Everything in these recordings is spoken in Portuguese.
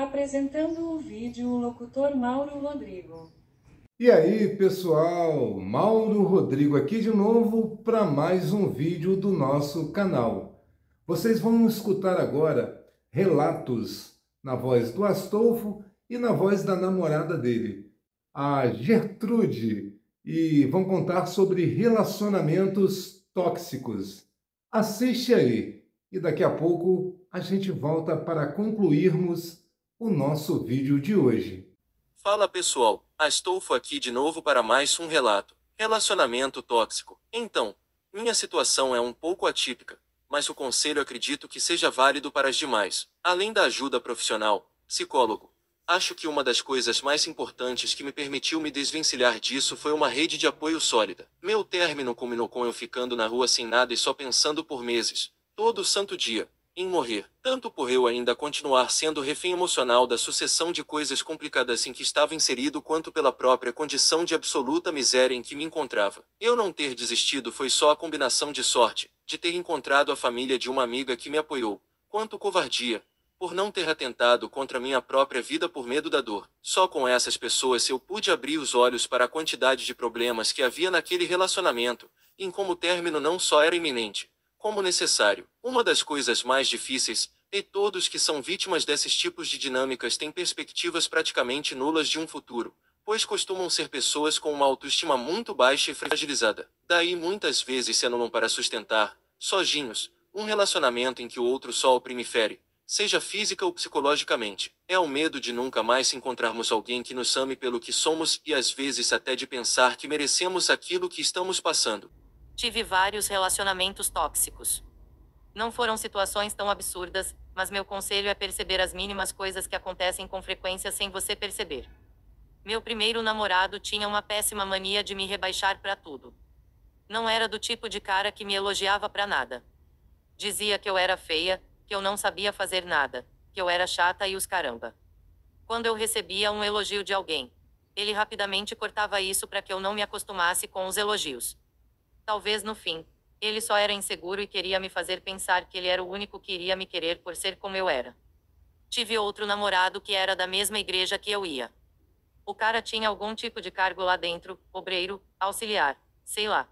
Apresentando o vídeo, o locutor Mauro Rodrigo. E aí, pessoal, Mauro Rodrigo aqui de novo para mais um vídeo do nosso canal. Vocês vão escutar agora relatos na voz do Astolfo e na voz da namorada dele, a Gertrude, e vão contar sobre relacionamentos tóxicos. Assiste aí e daqui a pouco a gente volta para concluirmos o nosso vídeo de hoje. Fala pessoal, Astolfo aqui de novo para mais um relato. Relacionamento tóxico. Então, minha situação é um pouco atípica, mas o conselho acredito que seja válido para as demais. Além da ajuda profissional, psicólogo, acho que uma das coisas mais importantes que me permitiu me desvencilhar disso foi uma rede de apoio sólida. Meu término culminou com eu ficando na rua sem nada e só pensando por meses, todo santo dia, em morrer, tanto por eu ainda continuar sendo refém emocional da sucessão de coisas complicadas em que estava inserido, quanto pela própria condição de absoluta miséria em que me encontrava. Eu não ter desistido foi só a combinação de sorte, de ter encontrado a família de uma amiga que me apoiou, quanto covardia, por não ter atentado contra minha própria vida por medo da dor. Só com essas pessoas eu pude abrir os olhos para a quantidade de problemas que havia naquele relacionamento, e em como o término não só era iminente, como necessário. Uma das coisas mais difíceis, e todos que são vítimas desses tipos de dinâmicas têm perspectivas praticamente nulas de um futuro, pois costumam ser pessoas com uma autoestima muito baixa e fragilizada. Daí muitas vezes se anulam para sustentar, sozinhos, um relacionamento em que o outro só oprime e fere, seja física ou psicologicamente. É o medo de nunca mais encontrarmos alguém que nos ame pelo que somos e às vezes até de pensar que merecemos aquilo que estamos passando. Tive vários relacionamentos tóxicos. Não foram situações tão absurdas, mas meu conselho é perceber as mínimas coisas que acontecem com frequência sem você perceber. Meu primeiro namorado tinha uma péssima mania de me rebaixar pra tudo. Não era do tipo de cara que me elogiava pra nada. Dizia que eu era feia, que eu não sabia fazer nada, que eu era chata e os caramba. Quando eu recebia um elogio de alguém, ele rapidamente cortava isso pra que eu não me acostumasse com os elogios. Talvez no fim, ele só era inseguro e queria me fazer pensar que ele era o único que iria me querer por ser como eu era. Tive outro namorado que era da mesma igreja que eu ia. O cara tinha algum tipo de cargo lá dentro, obreiro, auxiliar, sei lá.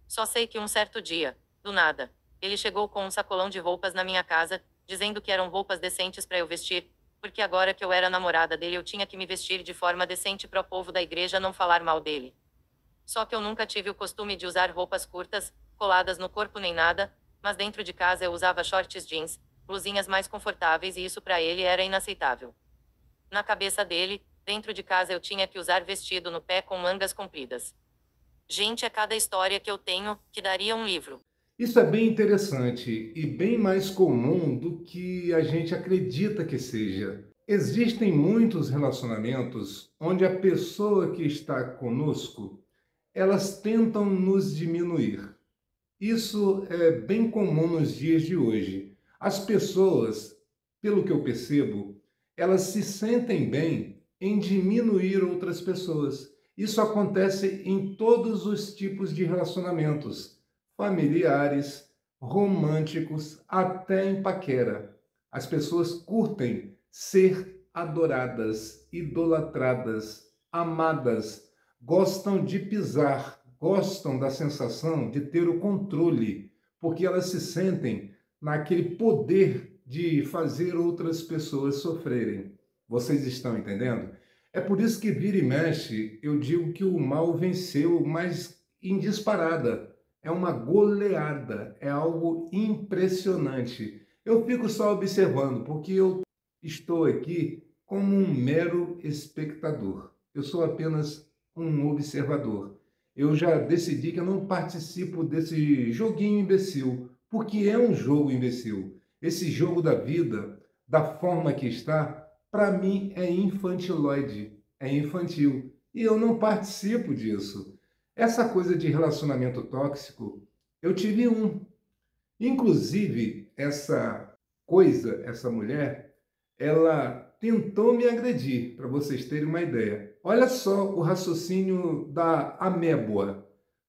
Só sei que um certo dia, do nada, ele chegou com um sacolão de roupas na minha casa, dizendo que eram roupas decentes para eu vestir, porque agora que eu era namorada dele eu tinha que me vestir de forma decente para o povo da igreja não falar mal dele. Só que eu nunca tive o costume de usar roupas curtas, coladas no corpo nem nada, mas dentro de casa eu usava shorts jeans, blusinhas mais confortáveis e isso pra ele era inaceitável. Na cabeça dele, dentro de casa eu tinha que usar vestido no pé com mangas compridas. Gente, é cada história que eu tenho, que daria um livro. Isso é bem interessante e bem mais comum do que a gente acredita que seja. Existem muitos relacionamentos onde a pessoa que está conosco, elas tentam nos diminuir. Isso é bem comum nos dias de hoje. As pessoas, pelo que eu percebo, elas se sentem bem em diminuir outras pessoas. Isso acontece em todos os tipos de relacionamentos, familiares, românticos, até em paquera. As pessoas curtem ser adoradas, idolatradas, amadas, gostam de pisar, gostam da sensação de ter o controle, porque elas se sentem naquele poder de fazer outras pessoas sofrerem. Vocês estão entendendo? É por isso que vira e mexe, eu digo que o mal venceu, mas em disparada. É uma goleada, é algo impressionante. Eu fico só observando, porque eu estou aqui como um mero espectador. Eu sou apenas um observador. Eu já decidi que eu não participo desse joguinho imbecil, porque é um jogo imbecil. Esse jogo da vida, da forma que está, para mim é infantiloide, é infantil. E eu não participo disso. Essa coisa de relacionamento tóxico, eu tive um. Inclusive, essa mulher, ela tentou me agredir, para vocês terem uma ideia. Olha só o raciocínio da amêboa.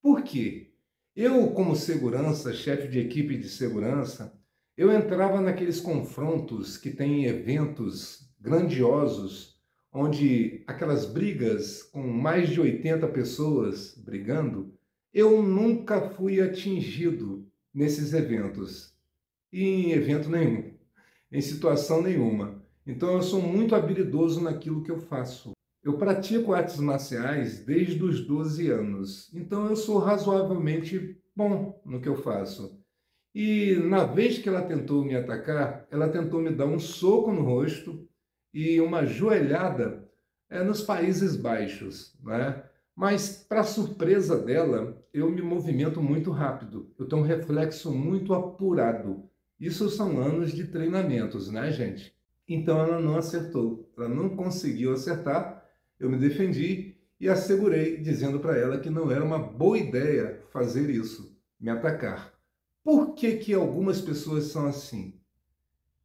Por quê? Eu, como segurança, chefe de equipe de segurança, eu entrava naqueles confrontos que tem eventos grandiosos, onde aquelas brigas com mais de 80 pessoas brigando, eu nunca fui atingido nesses eventos, e em evento nenhum, em situação nenhuma. Então eu sou muito habilidoso naquilo que eu faço. Eu pratico artes marciais desde os 12 anos, então eu sou razoavelmente bom no que eu faço. E na vez que ela tentou me atacar, ela tentou me dar um soco no rosto e uma joelhada nos Países Baixos, né? Mas, para surpresa dela, eu me movimento muito rápido, eu tenho um reflexo muito apurado. Isso são anos de treinamentos, né, gente? Então ela não acertou, ela não conseguiu acertar, eu me defendi e assegurei, dizendo para ela que não era uma boa ideia fazer isso, me atacar. Por que que algumas pessoas são assim?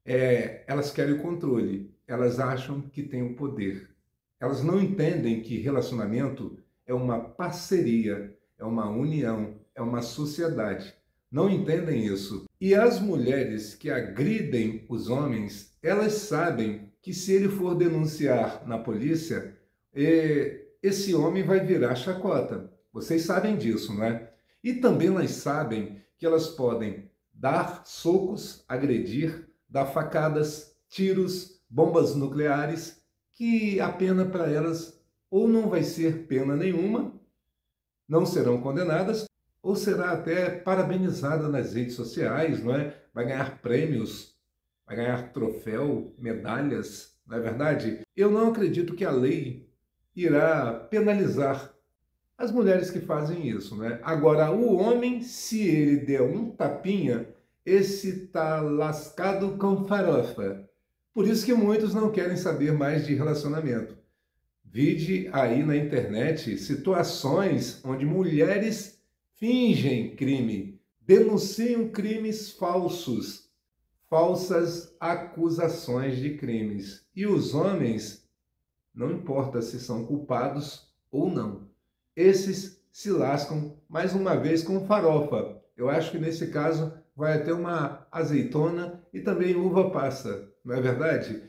Elas querem o controle, elas acham que têm o poder. Elas não entendem que relacionamento é uma parceria, é uma união, é uma sociedade. Não entendem isso. E as mulheres que agridem os homens, elas sabem que se ele for denunciar na polícia, esse homem vai virar chacota. Vocês sabem disso, não é? E também elas sabem que elas podem dar socos, agredir, dar facadas, tiros, bombas nucleares, que a pena para elas ou não vai ser pena nenhuma, não serão condenadas, ou será até parabenizada nas redes sociais, não é? Vai ganhar prêmios, vai ganhar troféu, medalhas, não é verdade? Eu não acredito que a lei irá penalizar as mulheres que fazem isso, né? Agora, o homem, se ele der um tapinha, esse tá lascado com farofa. Por isso que muitos não querem saber mais de relacionamento. Vide aí na internet situações onde mulheres fingem crime, denunciam crimes falsos, falsas acusações de crimes. E os homens, não importa se são culpados ou não, esses se lascam mais uma vez com farofa. Eu acho que nesse caso vai até uma azeitona e também uva passa, não é verdade?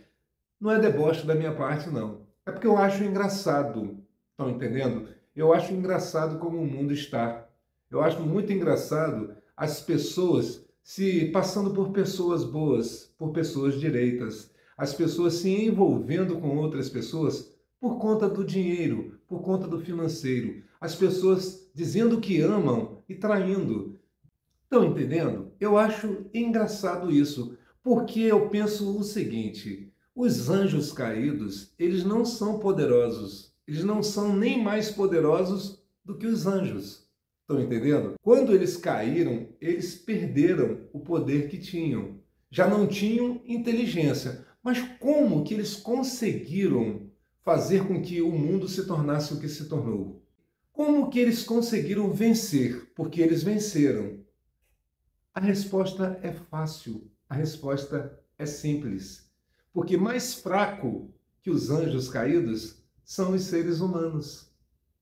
Não é deboche da minha parte, não. É porque eu acho engraçado, estão entendendo? Eu acho engraçado como o mundo está. Eu acho muito engraçado as pessoas se passando por pessoas boas, por pessoas direitas, as pessoas se envolvendo com outras pessoas por conta do dinheiro, por conta do financeiro, as pessoas dizendo que amam e traindo. Estão entendendo? Eu acho engraçado isso, porque eu penso o seguinte: os anjos caídos, eles não são poderosos, eles não são nem mais poderosos do que os anjos. Estão entendendo? Quando eles caíram, eles perderam o poder que tinham. Já não tinham inteligência. Mas como que eles conseguiram fazer com que o mundo se tornasse o que se tornou? Como que eles conseguiram vencer? Porque eles venceram. A resposta é fácil, a resposta é simples. Porque mais fraco que os anjos caídos são os seres humanos.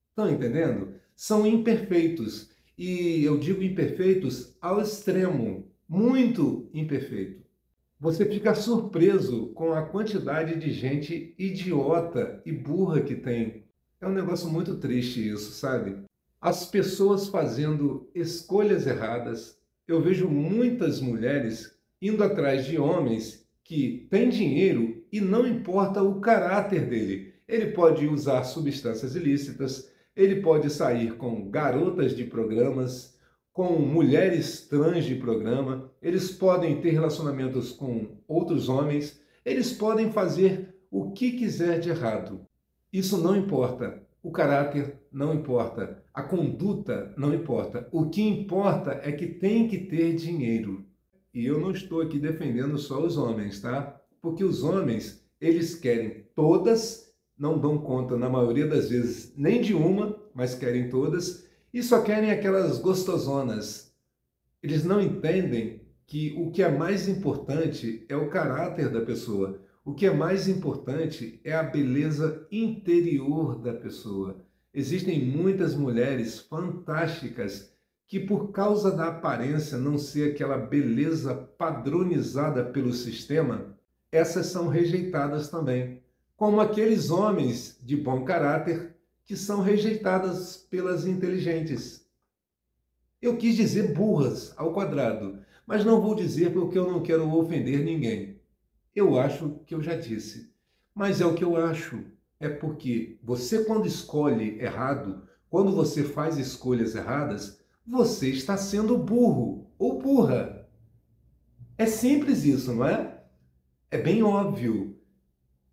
Estão entendendo? São imperfeitos. E eu digo imperfeitos ao extremo, muito imperfeito. Você fica surpreso com a quantidade de gente idiota e burra que tem. É um negócio muito triste isso, sabe? As pessoas fazendo escolhas erradas. Eu vejo muitas mulheres indo atrás de homens que têm dinheiro e não importa o caráter dele. Ele pode usar substâncias ilícitas, ele pode sair com garotas de programas, com mulheres trans de programa, eles podem ter relacionamentos com outros homens, eles podem fazer o que quiser de errado. Isso não importa. O caráter não importa. A conduta não importa. O que importa é que tem que ter dinheiro. E eu não estou aqui defendendo só os homens, tá? Porque os homens, eles querem todas, não dão conta na maioria das vezes nem de uma, mas querem todas, e só querem aquelas gostosonas. Eles não entendem que o que é mais importante é o caráter da pessoa. O que é mais importante é a beleza interior da pessoa. Existem muitas mulheres fantásticas que, por causa da aparência não ser aquela beleza padronizada pelo sistema, essas são rejeitadas também, como aqueles homens de bom caráter que são rejeitadas pelas inteligentes. Eu quis dizer burras ao quadrado, mas não vou dizer porque eu não quero ofender ninguém. Eu acho que eu já disse, mas é o que eu acho. É porque você, quando escolhe errado, quando você faz escolhas erradas, você está sendo burro ou burra. É simples isso, não é? É bem óbvio.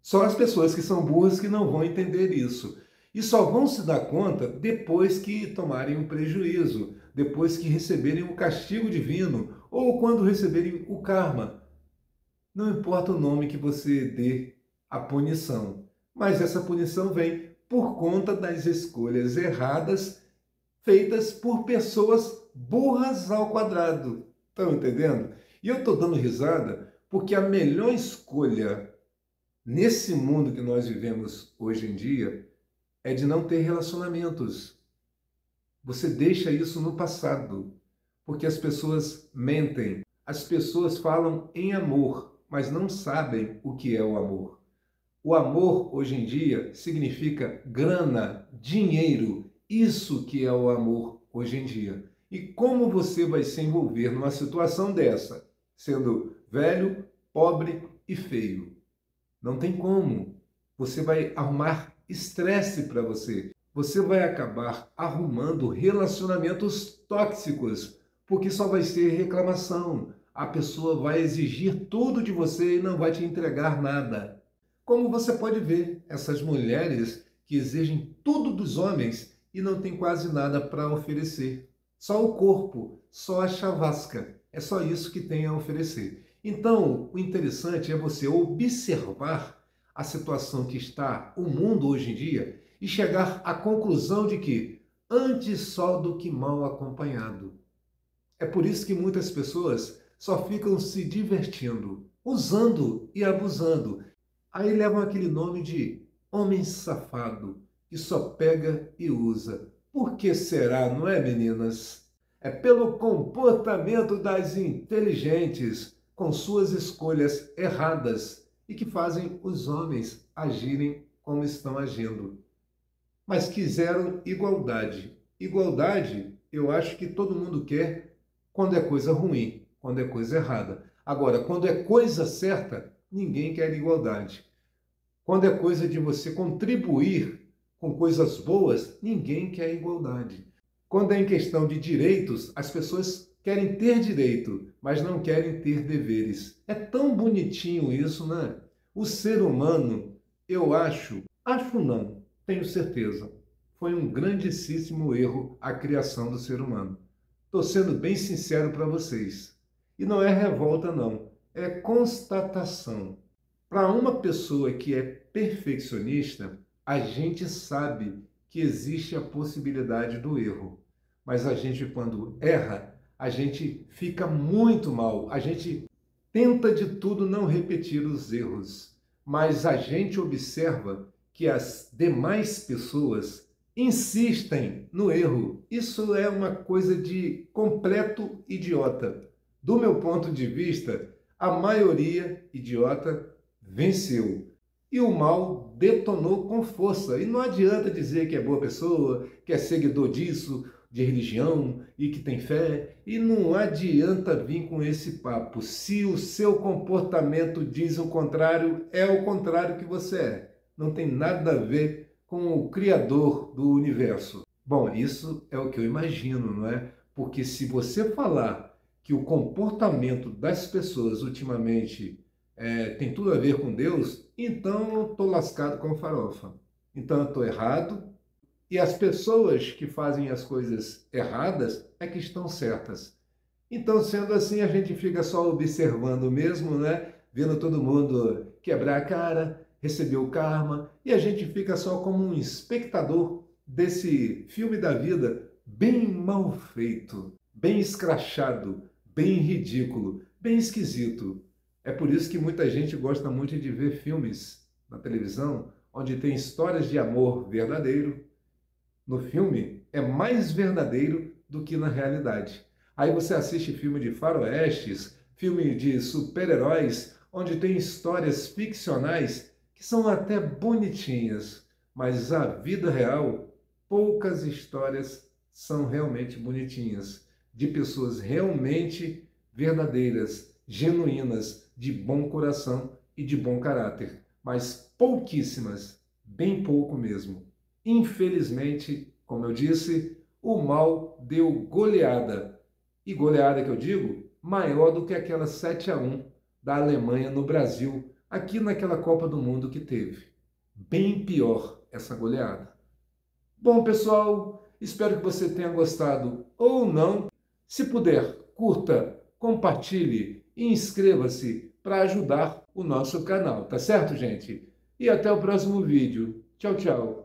Só as pessoas que são burras que não vão entender isso. E só vão se dar conta depois que tomarem um prejuízo, depois que receberem o castigo divino ou quando receberem o karma. Não importa o nome que você dê à punição, mas essa punição vem por conta das escolhas erradas feitas por pessoas burras ao quadrado. Estão entendendo? E eu estou dando risada porque a melhor escolha nesse mundo que nós vivemos hoje em dia é de não ter relacionamentos. Você deixa isso no passado, porque as pessoas mentem. As pessoas falam em amor, mas não sabem o que é o amor. O amor, hoje em dia, significa grana, dinheiro. Isso que é o amor hoje em dia. E como você vai se envolver numa situação dessa, sendo velho, pobre e feio? Não tem como. Você vai arrumar estresse para você. Você vai acabar arrumando relacionamentos tóxicos, porque só vai ser reclamação. A pessoa vai exigir tudo de você e não vai te entregar nada. Como você pode ver, essas mulheres que exigem tudo dos homens e não tem quase nada para oferecer. Só o corpo, só a chavasca. É só isso que tem a oferecer. Então, o interessante é você observar a situação que está o mundo hoje em dia e chegar à conclusão de que antes só do que mal acompanhado. É por isso que muitas pessoas só ficam se divertindo, usando e abusando. Aí levam aquele nome de homem safado, que só pega e usa. Por que será, não é, meninas? É pelo comportamento das inteligentes, com suas escolhas erradas e que fazem os homens agirem como estão agindo. Mas quiseram igualdade. Igualdade, eu acho que todo mundo quer quando é coisa ruim, quando é coisa errada. Agora, quando é coisa certa, ninguém quer igualdade. Quando é coisa de você contribuir com coisas boas, ninguém quer igualdade. Quando é em questão de direitos, as pessoas querem ter direito, mas não querem ter deveres. É tão bonitinho isso, né? O ser humano, eu acho não, tenho certeza, foi um grandíssimo erro a criação do ser humano. Estou sendo bem sincero para vocês. E não é revolta, não. É constatação. Para uma pessoa que é perfeccionista, a gente sabe que existe a possibilidade do erro. Mas a gente, quando erra, a gente fica muito mal. A gente tenta de tudo não repetir os erros. Mas a gente observa que as demais pessoas insistem no erro. Isso é uma coisa de completo idiota. Do meu ponto de vista, a maioria idiota venceu. E o mal detonou com força. E não adianta dizer que é boa pessoa, que é seguidor disso, de religião e que tem fé. E não adianta vir com esse papo. Se o seu comportamento diz o contrário, é o contrário que você é. Não tem nada a ver com o Criador do universo. Bom, isso é o que eu imagino, não é? Porque se você falar que o comportamento das pessoas ultimamente tem tudo a ver com Deus, então eu estou lascado com farofa. Então eu estou errado e as pessoas que fazem as coisas erradas é que estão certas. Então, sendo assim, a gente fica só observando mesmo, né? Vendo todo mundo quebrar a cara, receber o karma, e a gente fica só como um espectador desse filme da vida bem mal feito, bem escrachado, bem ridículo, bem esquisito. É por isso que muita gente gosta muito de ver filmes na televisão onde tem histórias de amor verdadeiro. No filme é mais verdadeiro do que na realidade. Aí você assiste filme de faroestes, filme de super-heróis, onde tem histórias ficcionais que são até bonitinhas, mas a vida real, poucas histórias são realmente bonitinhas, de pessoas realmente verdadeiras, genuínas, de bom coração e de bom caráter, mas pouquíssimas, bem pouco mesmo. Infelizmente, como eu disse, o mal deu goleada. E goleada que eu digo, maior do que aquela 7-1 da Alemanha no Brasil, aqui naquela Copa do Mundo que teve. Bem pior essa goleada. Bom, pessoal, espero que você tenha gostado ou não. Se puder, curta, compartilhe e inscreva-se para ajudar o nosso canal, tá certo, gente? E até o próximo vídeo. Tchau, tchau.